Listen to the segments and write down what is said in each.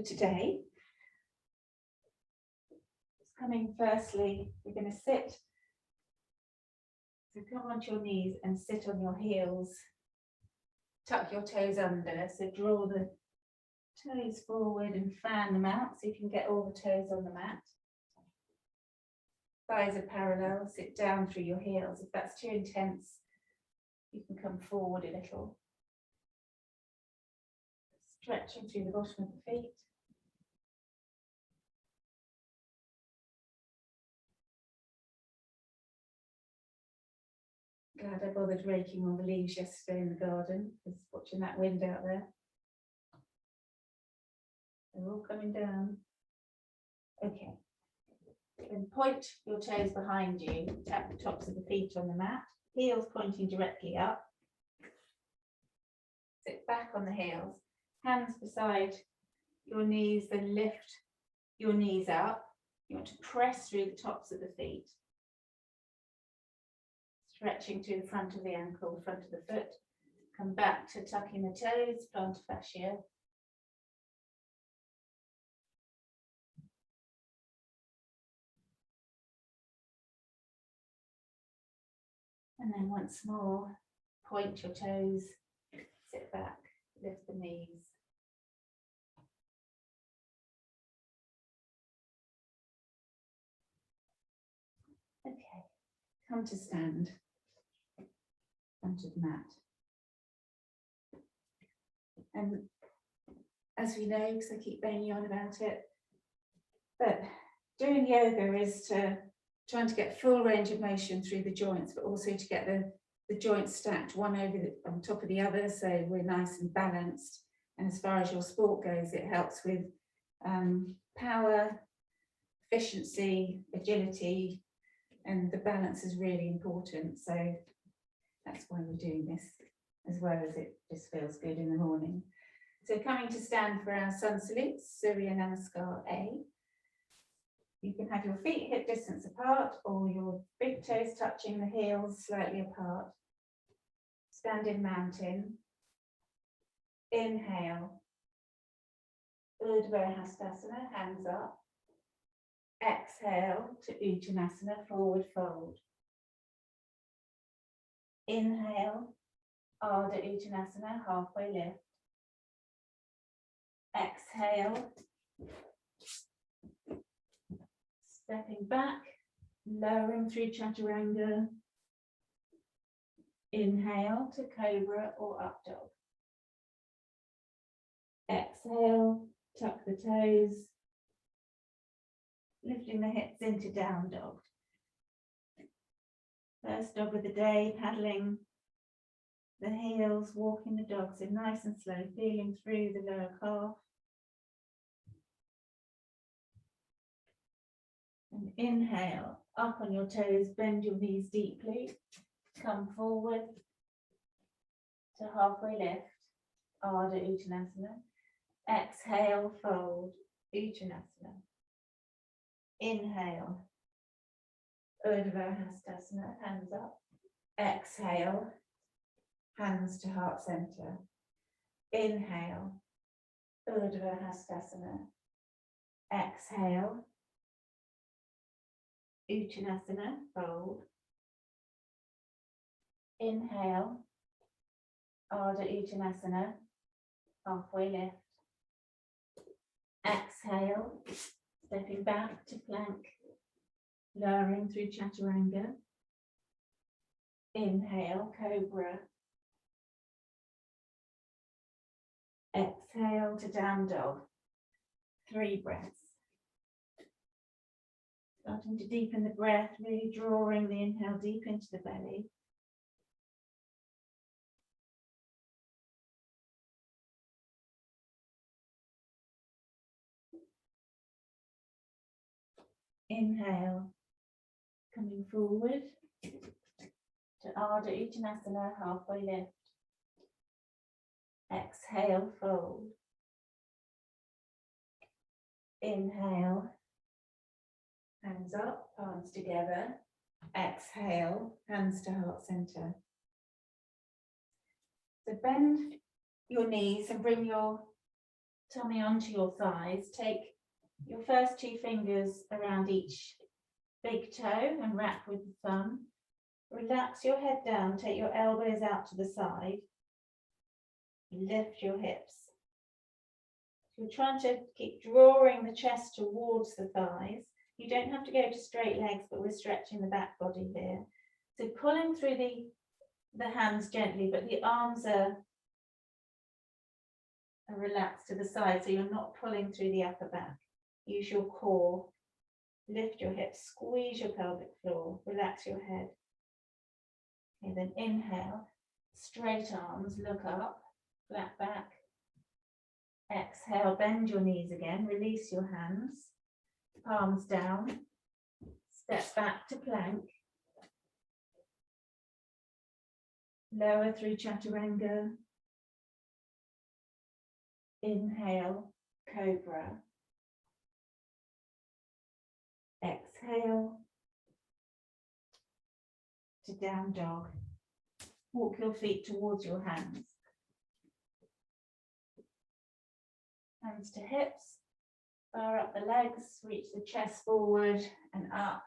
for today. Coming firstly, we're going to sit. So come onto your knees and sit on your heels. Tuck your toes under, so draw the toes forward and fan them out so you can get all the toes on the mat. Thighs are parallel, sit down through your heels. If that's too intense, you can come forward a little. Stretching through the bottom of the feet. Glad I bothered raking all the leaves yesterday in the garden, just watching that wind out there. They're all coming down. Okay. Then point your toes behind you, tap the tops of the feet on the mat, heels pointing directly up. Sit back on the heels, hands beside your knees, then lift your knees up. You want to press through the tops of the feet. Stretching through the front of the ankle, the front of the foot. Come back to tucking the toes, plantar fascia. And then once more, point your toes, sit back, lift the knees. Okay, come to stand. Front of the mat. And as we know, because I keep banging on about it, but doing yoga is trying to get full range of motion through the joints, but also to get the joints stacked one on top of the other, so we're nice and balanced. And as far as your sport goes, it helps with power, efficiency, agility, and the balance is really important. So that's why we're doing this, as well as it just feels good in the morning. So coming to stand for our sun salutes, Surya Namaskar A. You can have your feet hip distance apart or your big toes touching the heels slightly apart. Standing mountain. Inhale. Urdhva Hastasana, hands up. Exhale to Uttanasana, forward fold. Inhale, Ardha Uttanasana, halfway lift. Exhale. Stepping back, lowering through Chaturanga. Inhale to Cobra or Up Dog. Exhale, tuck the toes, lifting the hips into Down Dog. First dog of the day, paddling the heels, walking the dog, so nice and slow, feeling through the lower calf. And inhale, up on your toes, bend your knees deeply, come forward to halfway lift, Ardha Uttanasana. Exhale, fold, Uttanasana. Inhale, Urdhva Hastasana, hands up. Exhale, hands to heart center. Inhale, Urdhva Hastasana. Exhale, Uttanasana, fold. Inhale, Ardha Uttanasana, halfway lift. Exhale, stepping back to plank, lowering through Chaturanga. Inhale, Cobra. Exhale to Down Dog. 3 breaths. Starting to deepen the breath, really drawing the inhale deep into the belly. Inhale, coming forward to Ardha Uttanasana, halfway lift. Exhale, fold. Inhale, hands up, palms together. Exhale, hands to heart center. So bend your knees and bring your tummy onto your thighs. Take your first two fingers around each big toe and wrap with the thumb. Relax your head down, take your elbows out to the side. Lift your hips. You're trying to keep drawing the chest towards the thighs. You don't have to go to straight legs, but we're stretching the back body here. So pulling through the hands gently, but the arms are relaxed to the side, so you're not pulling through the upper back. Use your core. Lift your hips, squeeze your pelvic floor, relax your head. Okay, then inhale, straight arms, look up, flat back. Exhale, bend your knees again, release your hands, palms down, step back to plank. Lower through chaturanga. Inhale, cobra. Exhale to down dog. Walk your feet towards your hands. Hands to hips. Bar up the legs, reach the chest forward and up.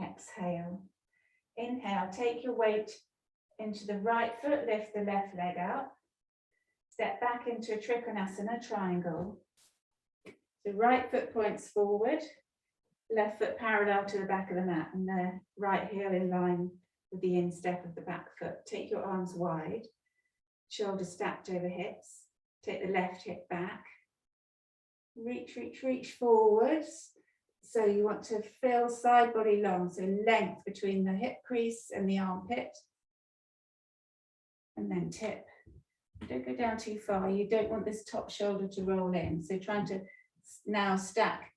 Exhale. Inhale, take your weight into the right foot, lift the left leg up. Step back into a trikonasana, triangle. The right foot points forward, left foot parallel to the back of the mat, and the right heel in line with the instep of the back foot. Take your arms wide, shoulders stacked over hips. Take the left hip back. Reach, reach, reach forwards. So you want to feel side body long, so length between the hip crease and the armpit. And then tip. Don't go down too far. You don't want this top shoulder to roll in. So trying to now stack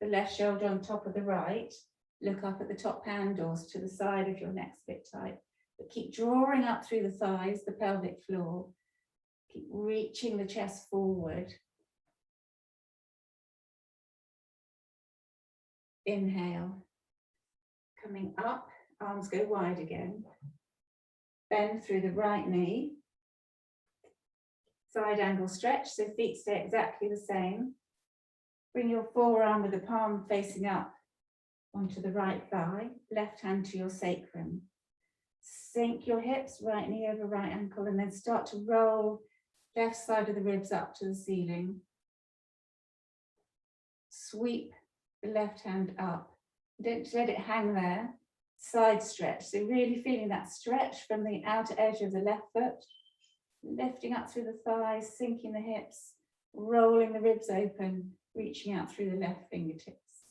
the left shoulder on top of the right. Look up at the top handles to the side of your neck, a bit tight. But keep drawing up through the thighs, the pelvic floor. Keep reaching the chest forward. Inhale. Coming up, arms go wide again. Bend through the right knee. Side angle stretch, so feet stay exactly the same. Bring your forearm with the palm facing up onto the right thigh, left hand to your sacrum. Sink your hips, right knee over right ankle, and then start to roll left side of the ribs up to the ceiling. Sweep the left hand up. Don't let it hang there. Side stretch, so really feeling that stretch from the outer edge of the left foot. Lifting up through the thighs, sinking the hips, rolling the ribs open, reaching out through the left fingertips.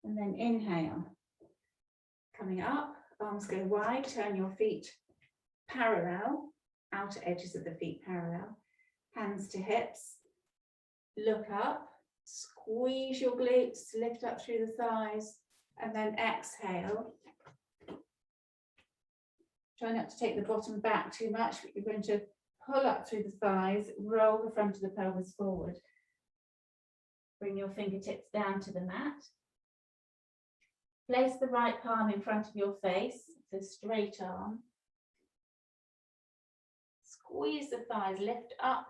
And then inhale. Coming up, arms go wide, turn your feet parallel, outer edges of the feet parallel. Hands to hips, look up, squeeze your glutes, lift up through the thighs, and then exhale. Try not to take the bottom back too much, but you're going to pull up through the thighs, roll the front of the pelvis forward. Bring your fingertips down to the mat. Place the right palm in front of your face, so straight arm. Squeeze the thighs, lift up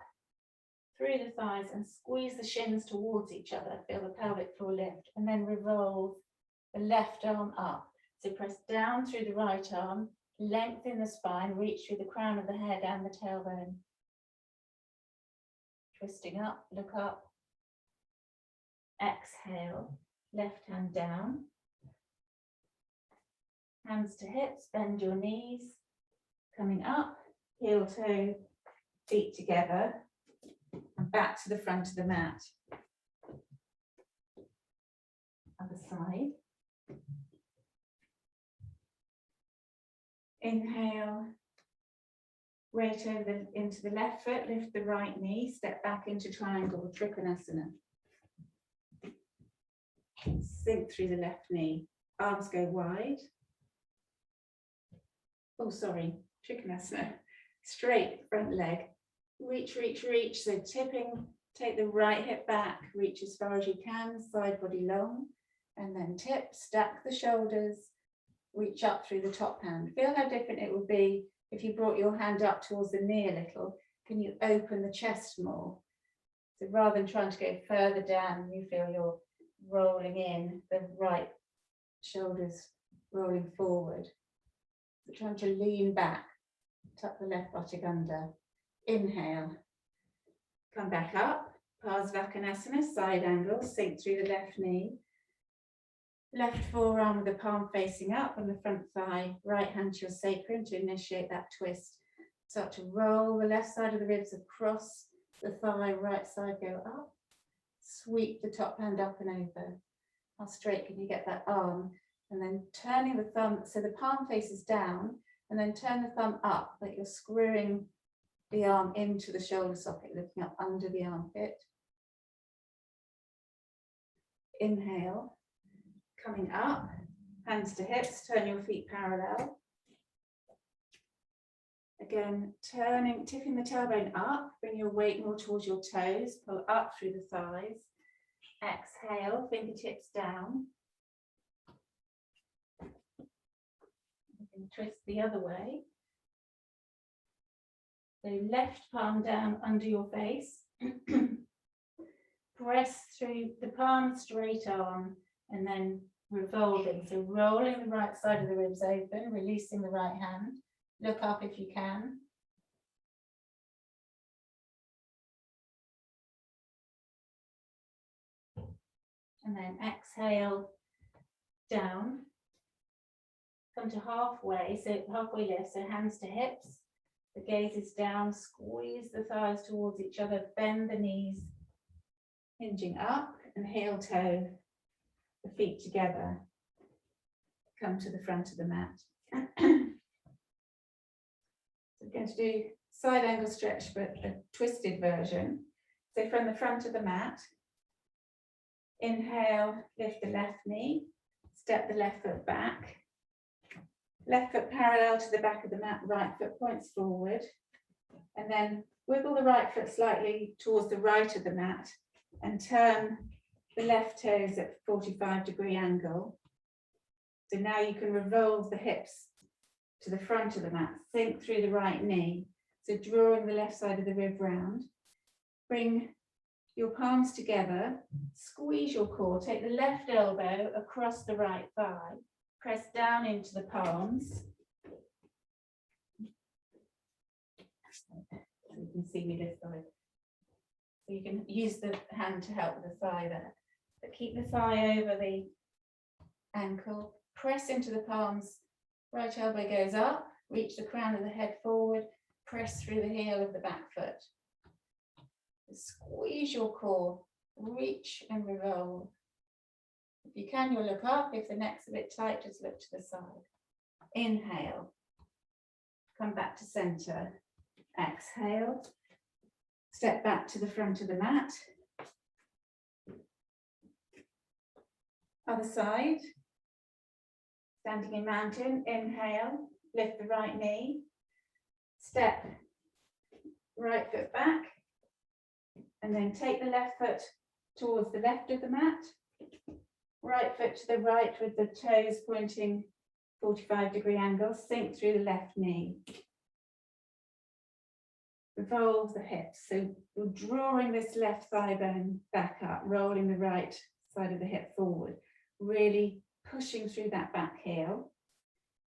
through the thighs and squeeze the shins towards each other. Feel the pelvic floor lift, and then revolve the left arm up. So press down through the right arm, lengthen the spine, reach through the crown of the head and the tailbone. Twisting up, look up. Exhale, left hand down. Hands to hips, bend your knees. Coming up, heel toe, feet together. And back to the front of the mat. Other side. Inhale, weight over into the left foot, lift the right knee, step back into triangle, trikonasana. Sink through the left knee, arms go wide. Oh, sorry, trikonasana. Straight front leg, reach, reach, reach. So tipping, take the right hip back, reach as far as you can, side body long, and then tip, stack the shoulders. Reach up through the top hand. Feel how different it would be if you brought your hand up towards the knee a little, can you open the chest more? So rather than trying to go further down, you feel you're rolling in, the right shoulders rolling forward. So trying to lean back, tuck the left buttock under. Inhale, come back up, Parsvakonasana, side angle, sink through the left knee. Left forearm with the palm facing up and the front thigh, right hand to your sacrum to initiate that twist. Start to roll the left side of the ribs across the thigh, right side go up. Sweep the top hand up and over. How straight can you get that arm? And then turning the thumb, so the palm faces down, and then turn the thumb up, like you're screwing the arm into the shoulder socket, looking up under the armpit. Inhale, coming up, hands to hips, turn your feet parallel. Again, tipping the tailbone up, bring your weight more towards your toes, pull up through the thighs. Exhale, fingertips down. You can twist the other way. So left palm down under your face. Press through the palm, straight arm, and then revolving. So rolling the right side of the ribs open, releasing the right hand. Look up if you can. And then exhale down. Come to halfway, so halfway lift, so hands to hips. The gaze is down, squeeze the thighs towards each other, bend the knees, hinging up, and heel toe, the feet together. Come to the front of the mat. We're going to do side angle stretch, but a twisted version. So from the front of the mat, inhale, lift the left knee, step the left foot back. Left foot parallel to the back of the mat, right foot points forward. And then wiggle the right foot slightly towards the right of the mat and turn the left toes at 45-degree angle. So now you can revolve the hips to the front of the mat, sink through the right knee. So drawing the left side of the rib round. Bring your palms together, squeeze your core, take the left elbow across the right thigh, press down into the palms. So you can see me this side. So you can use the hand to help with the thigh there. But keep the thigh over the ankle, press into the palms, right elbow goes up, reach the crown of the head forward, press through the heel of the back foot. Squeeze your core, reach and revolve. If you can, you'll look up. If the neck's a bit tight, just look to the side. Inhale, come back to center. Exhale, step back to the front of the mat. Other side. Standing in mountain, inhale, lift the right knee, step right foot back, and then take the left foot towards the left of the mat, right foot to the right with the toes pointing 45-degree angle, sink through the left knee. Revolve the hips, so you're drawing this left thigh bone back up, rolling the right side of the hip forward, really pushing through that back heel,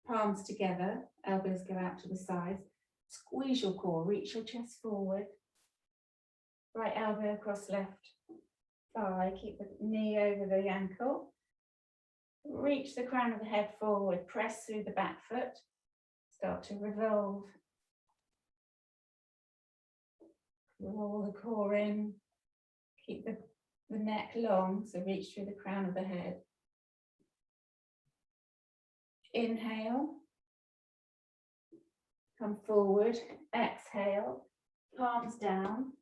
palms together, elbows go out to the sides, squeeze your core, reach your chest forward, right elbow across left thigh, keep the knee over the ankle, reach the crown of the head forward, press through the back foot, start to revolve, roll the core in, keep the neck long, so reach through the crown of the head. Inhale, come forward, exhale, palms down,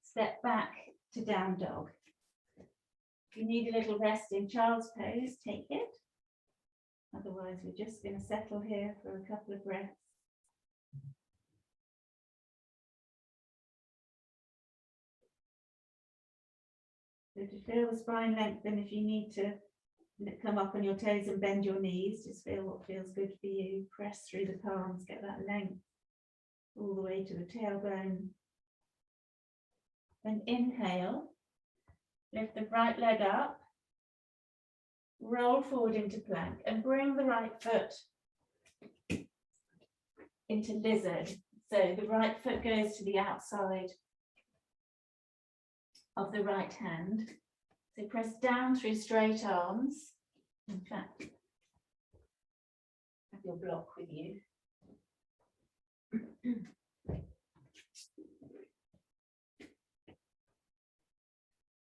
step back to down dog. If you need a little rest in child's pose, take it. Otherwise, we're just going to settle here for a couple of breaths. So to feel the spine lengthen, if you need to Come up on your toes and bend your knees. Just feel what feels good for you. Press through the palms, get that length all the way to the tailbone. Then inhale, lift the right leg up, roll forward into plank and bring the right foot into lizard. So the right foot goes to the outside of the right hand. So press down through straight arms. In fact, have your block with you.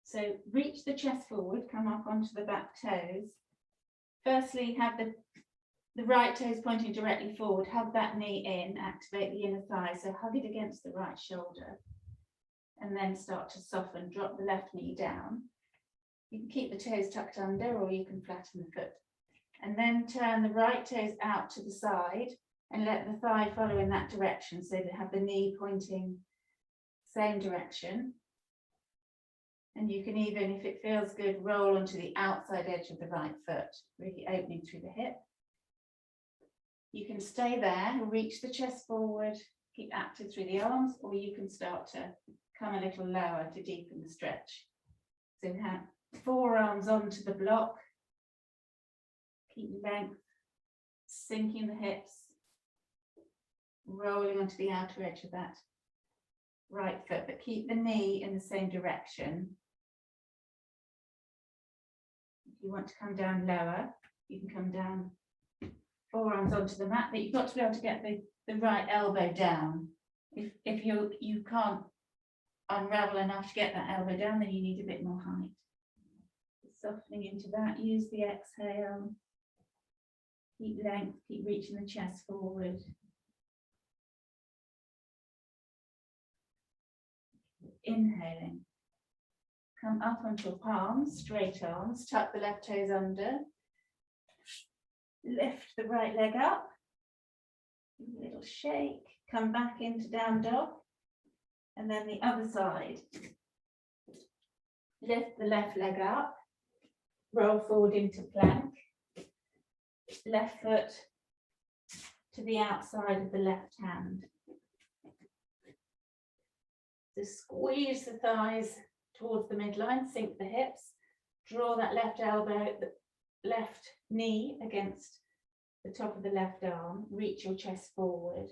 So reach the chest forward, come up onto the back toes. Firstly, have the right toes pointing directly forward, hug that knee in, activate the inner thigh, so hug it against the right shoulder. And then start to soften, drop the left knee down. You can keep the toes tucked under or you can flatten the foot. And then turn the right toes out to the side and let the thigh follow in that direction so that have the knee pointing same direction. And you can even, if it feels good, roll onto the outside edge of the right foot, really opening through the hip. You can stay there, reach the chest forward, keep active through the arms, or you can start to come a little lower to deepen the stretch. So have forearms onto the block, keep length, sinking the hips, rolling onto the outer edge of that right foot, but keep the knee in the same direction. If you want to come down lower, you can come down forearms onto the mat, but you've got to be able to get the right elbow down. If you can't unravel enough to get that elbow down, then you need a bit more height. Softening into that, use the exhale. Keep length, keep reaching the chest forward. Inhaling. Come up onto your palms, straight arms, tuck the left toes under. Lift the right leg up. Give a little shake. Come back into down dog. And then the other side. Lift the left leg up. Roll forward into plank. Left foot to the outside of the left hand. So squeeze the thighs towards the midline, sink the hips, draw that left elbow, the left knee against the top of the left arm, reach your chest forward,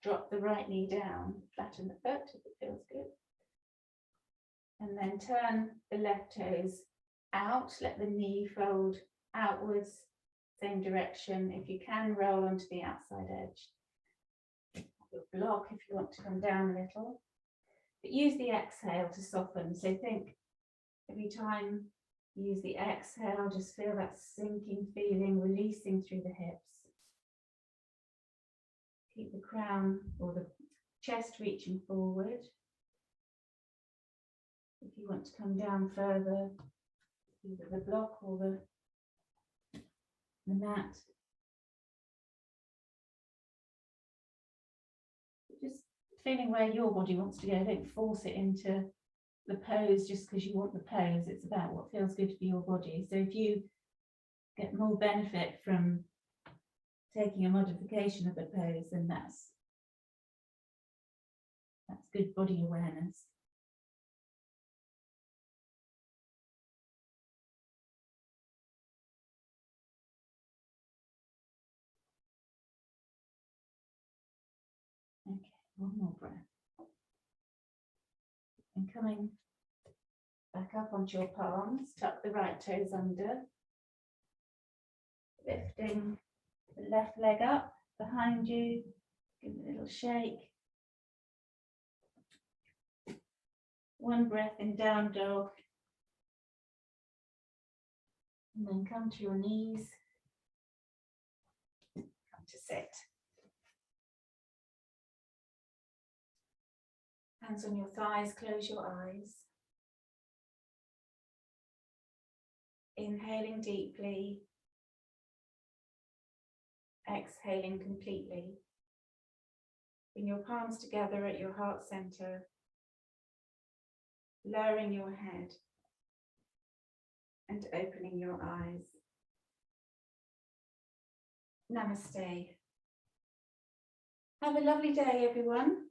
drop the right knee down, flatten the foot if it feels good. And then turn the left toes out, let the knee fold outwards, same direction. If you can, roll onto the outside edge. Your block if you want to come down a little. But use the exhale to soften. So think every time you use the exhale, just feel that sinking feeling, releasing through the hips. Keep the crown or the chest reaching forward. If you want to come down further, either the block or the mat. Just feeling where your body wants to go. Don't force it into the pose just because you want the pose. It's about what feels good for your body. So if you get more benefit from taking a modification of the pose, then that's good body awareness. Okay, one more breath. And coming back up onto your palms, tuck the right toes under. Lifting the left leg up behind you, give it a little shake. One breath in down dog. And then come to your knees. Come to sit. Hands on your thighs, close your eyes. Inhaling deeply. Exhaling completely. Bring your palms together at your heart center. Lowering your head. and opening your eyes. Namaste. Have a lovely day, everyone.